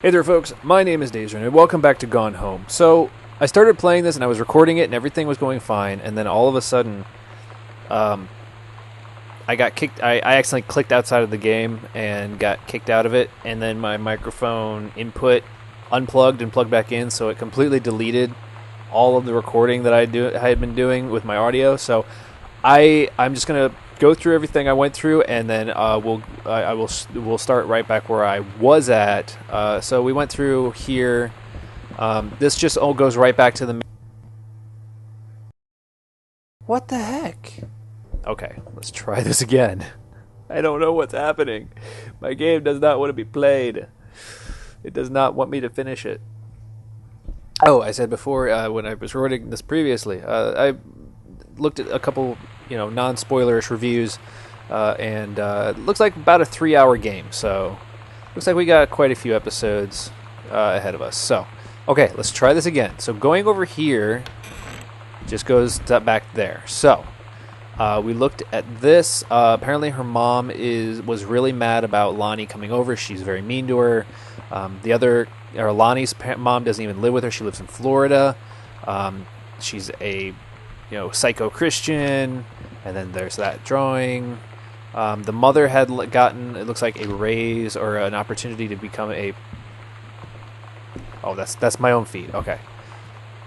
Hey there folks, my name is Dazer and welcome back to Gone Home. So, I started playing this and I was recording it and everything was going fine, and then all of a sudden, I got kicked, I accidentally clicked outside of the game and got kicked out of it, and then my microphone input unplugged and plugged back in, so it completely deleted all of the recording that I had been doing with my audio. So, I'm just gonna go through everything I went through, and then we'll start right back where I was at. So we went through here. This just all goes right back to the. What the heck? Okay, let's try this again. I don't know what's happening. My game does not want to be played. It does not want me to finish it. Oh, I said before when I was recording this previously, I looked at a couple, non-spoilerish reviews, and it looks like about a 3-hour game. So, looks like we got quite a few episodes ahead of us. So, okay, let's try this again. So, going over here just goes back there. So, we looked at this. Apparently, her mom was really mad about Lonnie coming over. She's very mean to her. Lonnie's mom doesn't even live with her. She lives in Florida. She's a psycho Christian, and then there's that drawing. The mother had gotten, it looks like, a raise or an opportunity to become a. Oh, that's my own feed. Okay.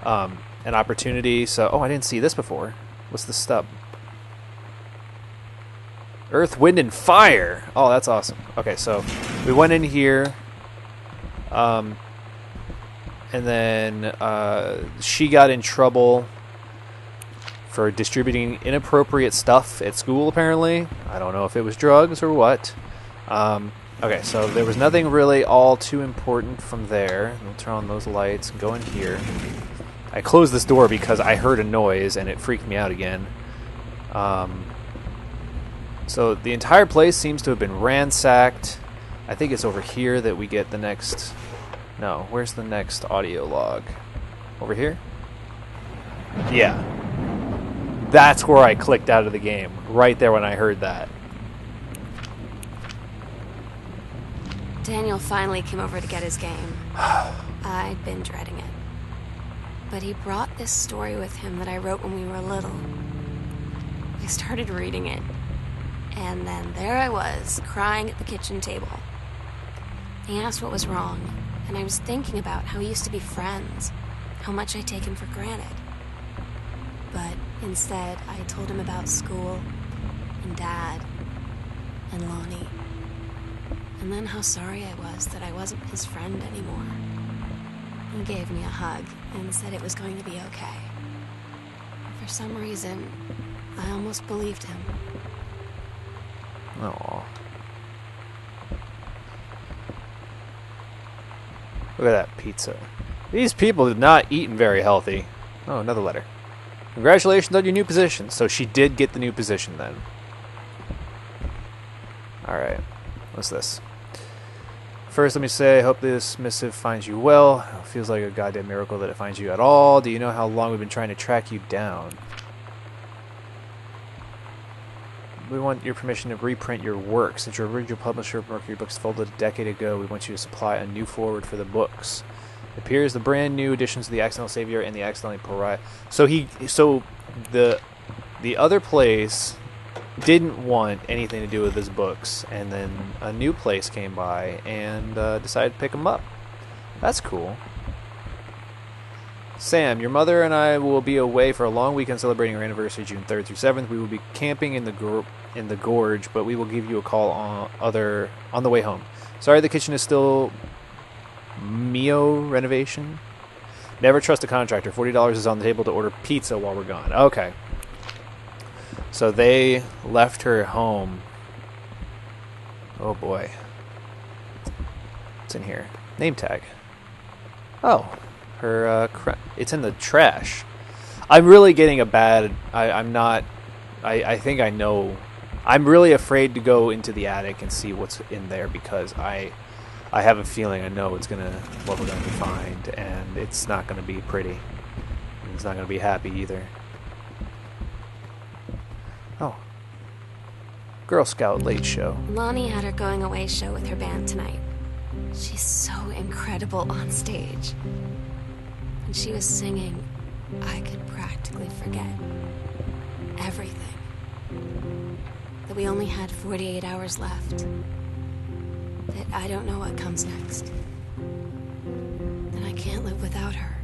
An opportunity. So, I didn't see this before. What's the stub? Earth, Wind, and Fire. Oh, that's awesome. Okay, so we went in here. And then she got in trouble for distributing inappropriate stuff at school, apparently. I don't know if it was drugs or what. Okay, so there was nothing really all too important from there. We'll turn on those lights and go in here. I closed this door because I heard a noise and it freaked me out again. So the entire place seems to have been ransacked. I think it's over here that we get the next... No, where's the next audio log? Over here? Yeah. That's where I clicked out of the game. Right there when I heard that. Daniel finally came over to get his game. I'd been dreading it. But he brought this story with him that I wrote when we were little. I started reading it. And then there I was, crying at the kitchen table. He asked what was wrong, and I was thinking about how we used to be friends, how much I take him for granted. But instead, I told him about school, and Dad, and Lonnie, and then how sorry I was that I wasn't his friend anymore. He gave me a hug and said it was going to be okay. For some reason, I almost believed him. Aww. Look at that pizza. These people did not eat very healthy. Oh, another letter. Congratulations on your new position. So she did get the new position then. Alright. What's this? First, let me say, I hope this missive finds you well. It feels like a goddamn miracle that it finds you at all. Do you know how long we've been trying to track you down? We want your permission to reprint your work. Since your original publisher of Mercury Books folded a decade ago, we want you to supply a new forward for the books. It appears the brand new editions of The Accidental Savior and The Accidentally Pariah. So the other place didn't want anything to do with his books, and then a new place came by and decided to pick them up. That's cool. Sam, your mother and I will be away for a long weekend celebrating our anniversary, June 3rd through 7th. We will be camping in the gorge, but we will give you a call on the way home. Sorry, the kitchen is still Mio renovation. Never trust a contractor. $40 is on the table to order pizza while we're gone. Okay. So they left her home. Oh boy. What's in here? Name tag. Oh. Her, it's in the trash. I'm really getting a bad... I think I know... I'm really afraid to go into the attic and see what's in there because I have a feeling I know what we're gonna find, and it's not gonna be pretty. It's not gonna be happy either. Oh. Girl Scout late show. Lonnie had her going away show with her band tonight. She's so incredible on stage. When she was singing, I could practically forget everything. That we only had 48 hours left. That I don't know what comes next. That I can't live without her.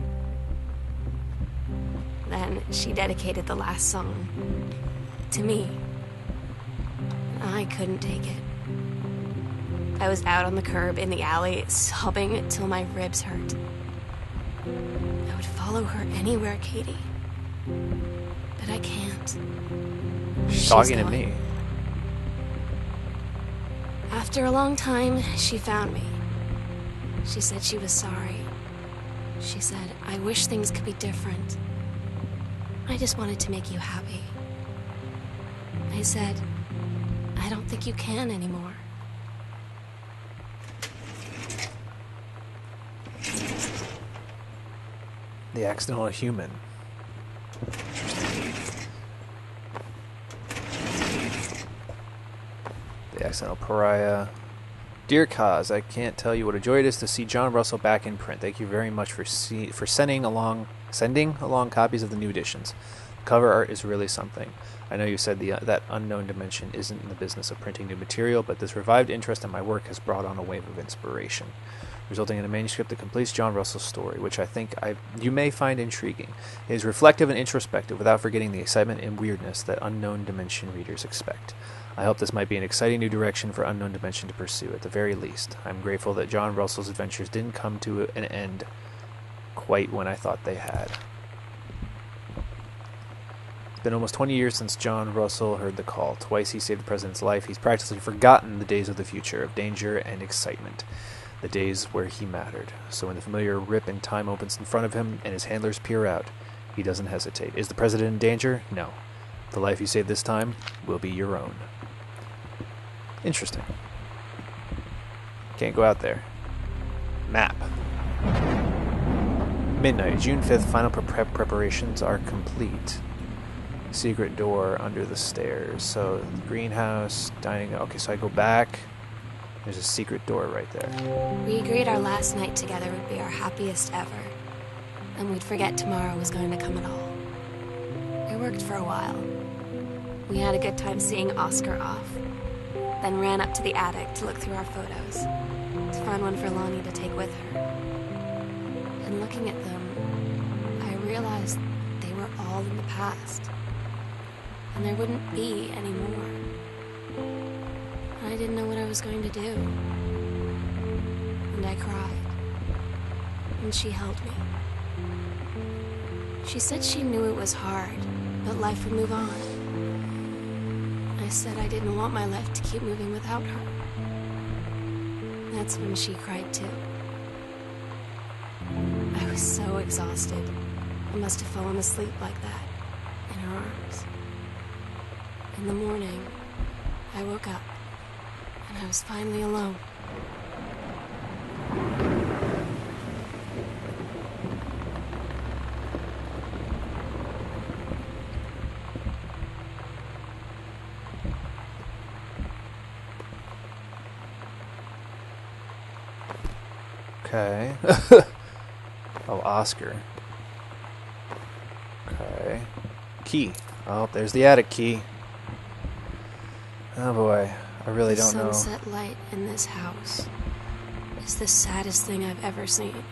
Then she dedicated the last song to me. I couldn't take it. I was out on the curb in the alley, sobbing till my ribs hurt. I would follow her anywhere, Katie. But I can't. She's talking to me. After a long time, she found me. She said she was sorry. She said, I wish things could be different. I just wanted to make you happy. I said, I don't think you can anymore. The accidental human. The accidental pariah. Dear Kaz, I can't tell you what a joy it is to see John Russell back in print. Thank you very much for sending along copies of the new editions. Cover art is really something. I know you said that Unknown Dimension isn't in the business of printing new material, but this revived interest in my work has brought on a wave of inspiration, resulting in a manuscript that completes John Russell's story, which I think you may find intriguing. It is reflective and introspective without forgetting the excitement and weirdness that Unknown Dimension readers expect. I hope this might be an exciting new direction for Unknown Dimension to pursue, at the very least. I'm grateful that John Russell's adventures didn't come to an end quite when I thought they had. It's been almost 20 years since John Russell heard the call. Twice he saved the president's life. He's practically forgotten the days of the future, of danger and excitement. The days where he mattered. So when the familiar rip in time opens in front of him and his handlers peer out, he doesn't hesitate. Is the president in danger? No. The life you save this time will be your own. Interesting. Can't go out there. Map. Midnight, June 5th, final preparations are complete. Secret door under the stairs. So, the greenhouse, dining... Okay, so I go back. There's a secret door right there. We agreed our last night together would be our happiest ever. And we'd forget tomorrow was going to come at all. It worked for a while. We had a good time seeing Oscar off. Then ran up to the attic to look through our photos. To find one for Lonnie to take with her. And looking at them, I realized they were all in the past. And there wouldn't be any more. I didn't know what I was going to do. And I cried. And she held me. She said she knew it was hard, but life would move on. I said I didn't want my life to keep moving without her. That's when she cried too. I was so exhausted. I must have fallen asleep like that, in her arms. In the morning, I woke up. And I was finally alone. Okay. Oh, Oscar. Okay. Key. Oh, there's the attic key. Oh boy. I really don't know. The sunset light in this house is the saddest thing I've ever seen.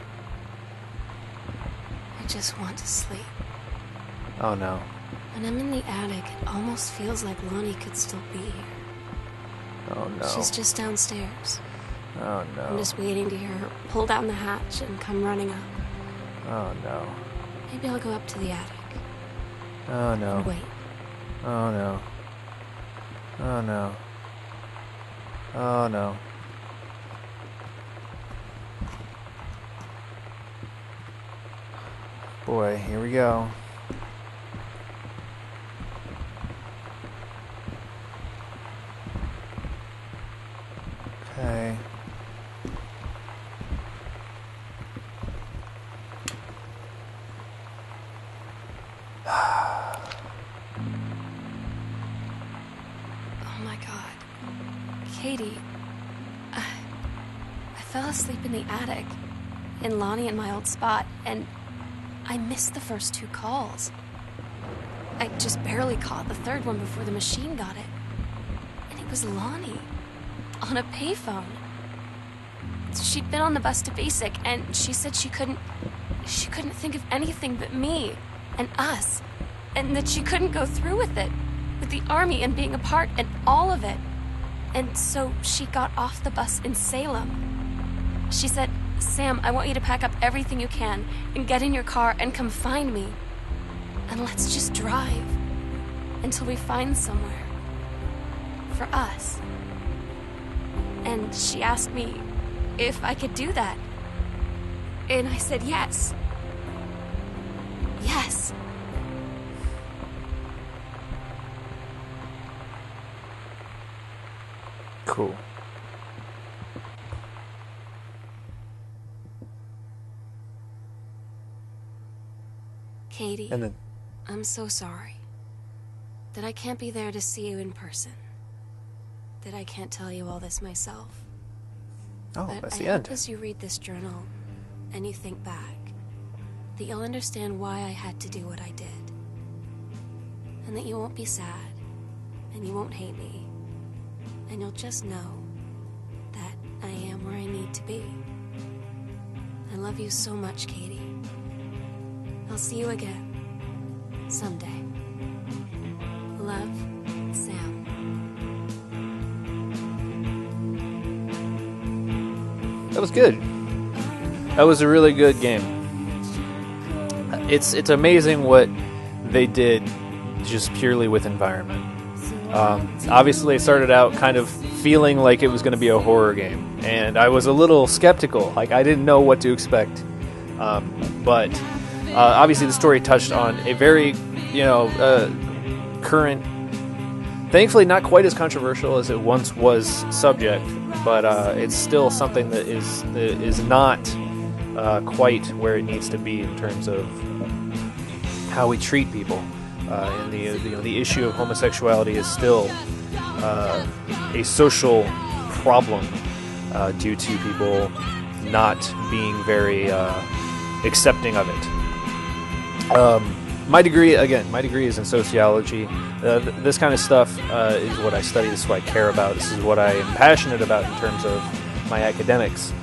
I just want to sleep. Oh no. When I'm in the attic, it almost feels like Lonnie could still be here. Oh no. She's just downstairs. Oh no. I'm just waiting to hear her pull down the hatch and come running up. Oh no. Maybe I'll go up to the attic. Oh no. And wait. Oh no. Oh no. Oh no. Boy, here we go. Okay. Oh my God. Katie, I fell asleep in the attic, in Lonnie and my old spot, and I missed the first 2 calls. I just barely caught the third one before the machine got it. And it was Lonnie, on a payphone. She'd been on the bus to Basic, and she said she couldn't think of anything but me and us, and that she couldn't go through with it, with the Army and being apart and all of it. And so she got off the bus in Salem. She said, "Sam, I want you to pack up everything you can and get in your car and come find me. And let's just drive until we find somewhere for us." And she asked me if I could do that. And I said yes. Yes. Cool. Katie, And then, I'm so sorry that I can't be there to see you in person. That I can't tell you all this myself. oh, But that's I the hope end. as you read this journal and you think back, that you'll understand why I had to do what I did. And that you won't be sad, and you won't hate me, and you'll just know that I am where I need to be. I love you so much, Katie. I'll see you again, someday. Love, Sam. That was good. That was a really good game. It's amazing what they did just purely with environment. Obviously, it started out kind of feeling like it was going to be a horror game, and I was a little skeptical. Like, I didn't know what to expect. But obviously, the story touched on a very, current, thankfully not quite as controversial as it once was subject, but it's still something that is not quite where it needs to be in terms of how we treat people. And the issue of homosexuality is still a social problem due to people not being very accepting of it. My degree is in sociology. This kind of stuff is what I study. This is what I care about. This is what I am passionate about in terms of my academics.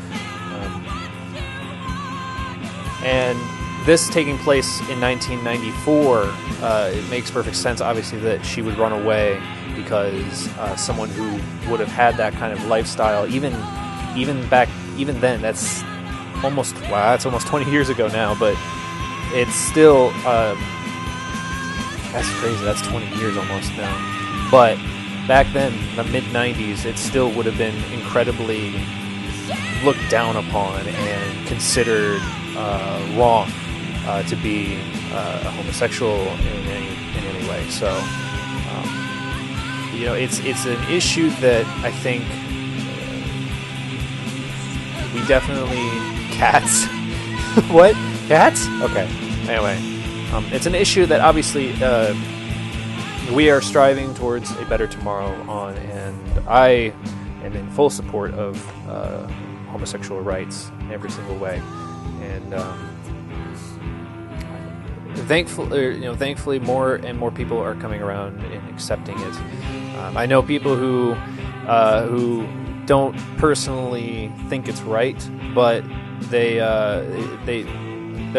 And this taking place in 1994, it makes perfect sense, obviously, that she would run away because someone who would have had that kind of lifestyle, even then, that's almost 20 years ago now, but it's still, that's crazy, that's 20 years almost now. But back then, the mid-90s, it still would have been incredibly looked down upon and considered wrong to be a homosexual in any way. So, it's an issue that I think we definitely cats. What? Cats? Okay. Anyway, it's an issue that obviously we are striving towards a better tomorrow on, and I am in full support of homosexual rights in every single way. And thankfully, more and more people are coming around and accepting it. I know people who don't personally think it's right, but there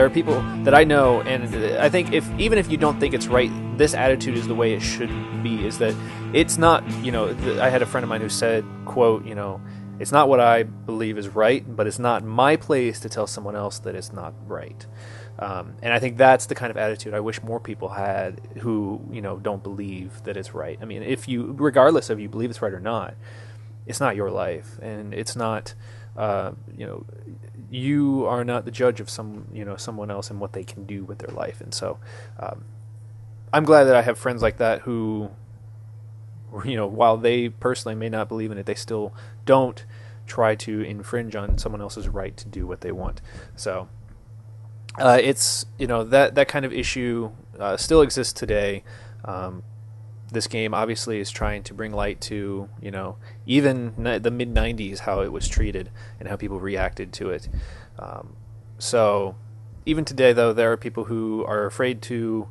are people that I know, and I think even if you don't think it's right, this attitude is the way it should be. Is that it's not, I had a friend of mine who said, quote, it's not what I believe is right, but it's not my place to tell someone else that it's not right. And I think that's the kind of attitude I wish more people had who, don't believe that it's right. I mean, regardless of you believe it's right or not, it's not your life, and it's not, you are not the judge of someone else and what they can do with their life. And so, I'm glad that I have friends like that who, while they personally may not believe in it, they still don't try to infringe on someone else's right to do what they want. So, it's, that kind of issue still exists today. This game obviously is trying to bring light to, even the mid 90s, how it was treated and how people reacted to it. So even today, though, there are people who are afraid to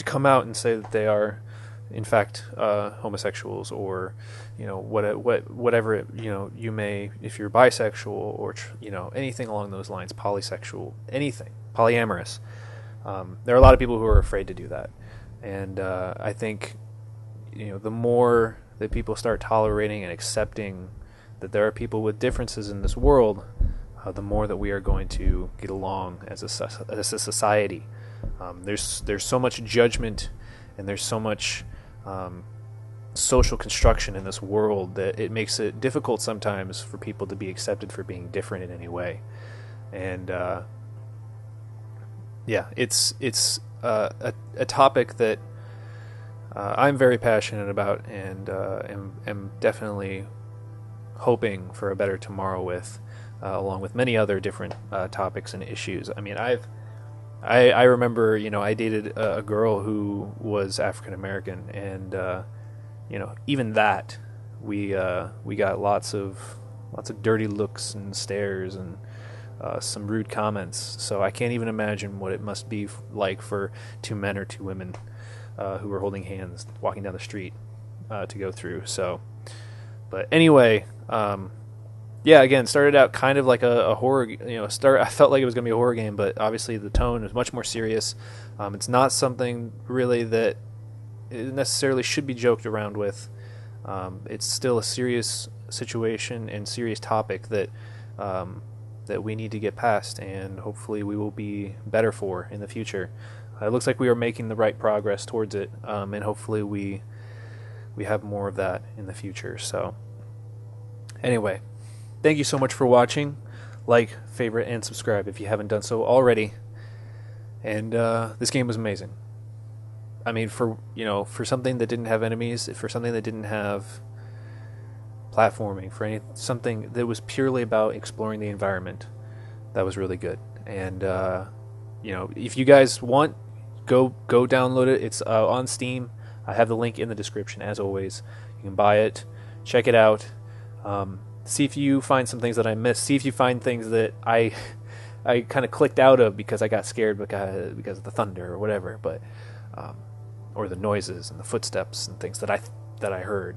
come out and say that they are, in fact, homosexuals, or whatever you may, if you're bisexual, or anything along those lines, polysexual, anything, polyamorous. There are a lot of people who are afraid to do that. And I think, the more that people start tolerating and accepting that there are people with differences in this world, the more that we are going to get along as a society. There's so much judgment, and there's so much social construction in this world that it makes it difficult sometimes for people to be accepted for being different in any way. And it's a topic that I'm very passionate about, and am definitely hoping for a better tomorrow with, along with many other different topics and issues. I mean, I remember, I dated a girl who was African American, and even that we got lots of dirty looks and stares and some rude comments. So I can't even imagine what it must be like for two men or two women who were holding hands walking down the street to go through. So, but anyway, again, started out kind of like a horror. I felt like it was going to be a horror game, but obviously the tone is much more serious. It's not something really that it necessarily should be joked around with. It's still a serious situation and serious topic that we need to get past, and hopefully we will be better for in the future. It looks like we are making the right progress towards it, and hopefully we have more of that in the future. So anyway, thank you so much for watching. Like, favorite, and subscribe if you haven't done so already. And this game was amazing. I mean, for something that didn't have enemies, for something that didn't have platforming, for something that was purely about exploring the environment, that was really good. And if you guys want, go download it. It's on Steam. I have the link in the description, as always. You can buy it, check it out, see if you find some things that I missed, see if you find things that I kind of clicked out of because I got scared because of the thunder or whatever, but or the noises and the footsteps and things that I heard.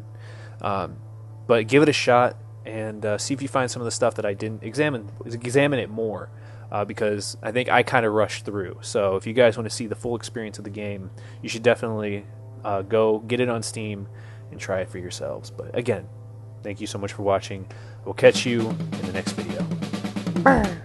But give it a shot, and see if you find some of the stuff that I didn't examine it more, because I think I kind of rushed through. So if you guys want to see the full experience of the game, you should definitely go get it on Steam and try it for yourselves. But again, thank you so much for watching. We'll catch you in the next video.